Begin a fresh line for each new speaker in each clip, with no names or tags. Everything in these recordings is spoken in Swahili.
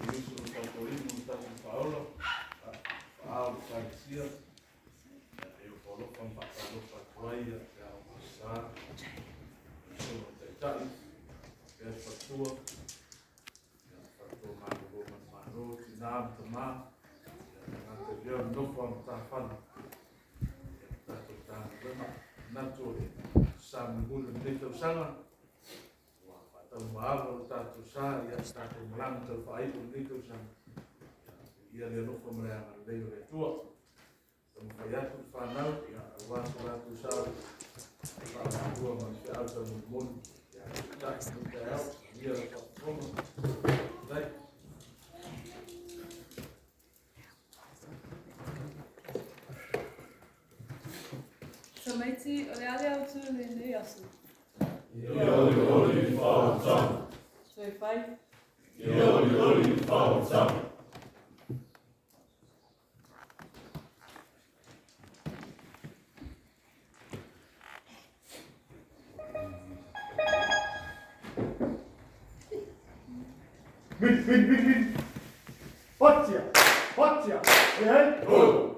Ministro Catorino, São Paulo, a Garcia, eu falo com Paulo Patuaia, que é o Passar, o Senhor Tecai, que é a Fatua, que é a Fatua Mago Mano, Tinam, Tamar, anterior, não foi Tafana, que é a Fatua Nature, Samgul, Nito Sana. Maaf, status saya, status melang terbaik untuk sang. Ia lelok pemerangan dari tua. Kemudian tu fanau, ya awal status saya. Kalau dua manusia atau mun, ya tak berjaya, ia pun baik.
Samaiti, olha ali tu nem assim.
Yoli Fauzam.
Soy pai.
Yoli Fauzam.
Min. Hotja. Hey. Oh.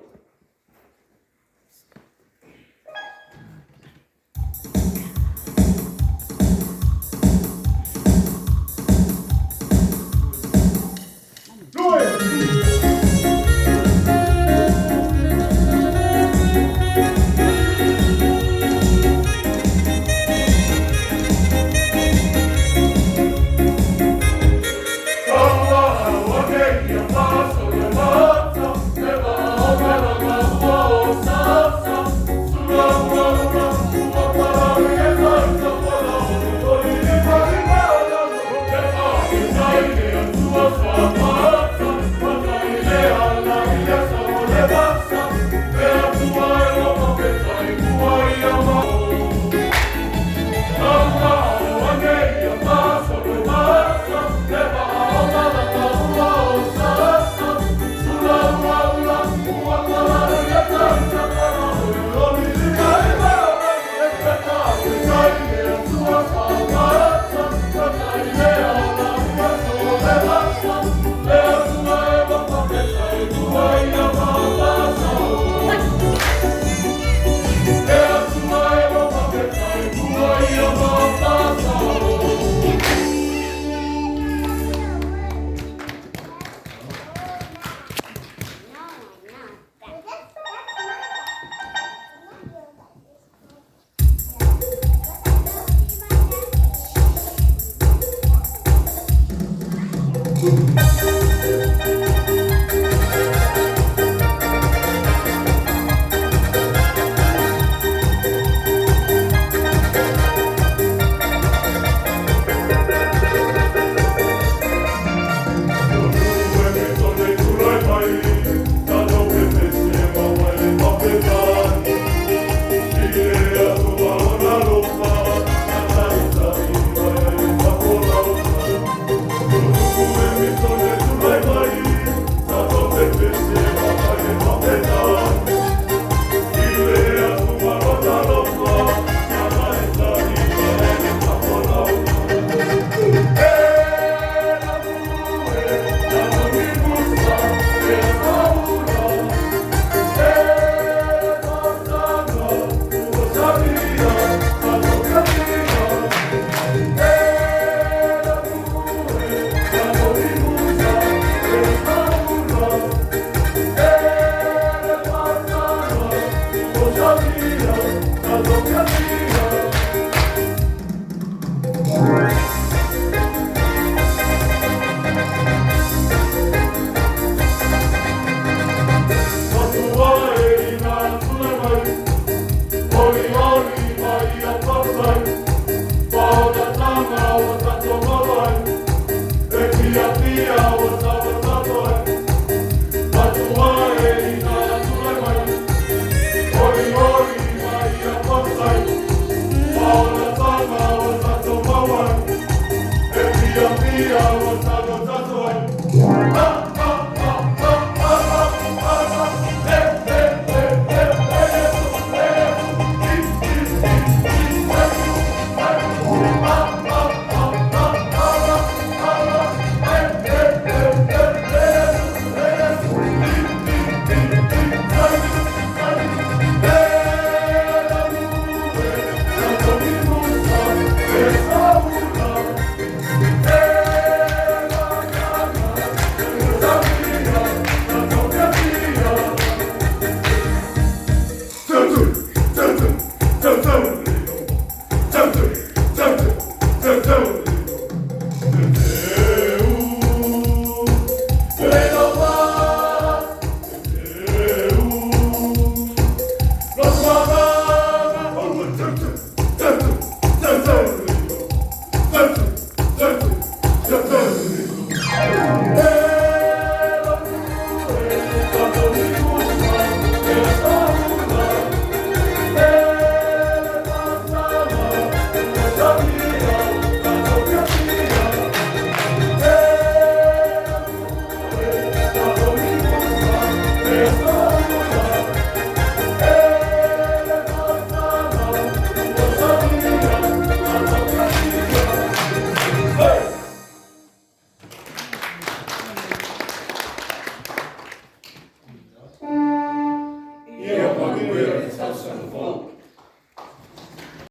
Centerfold.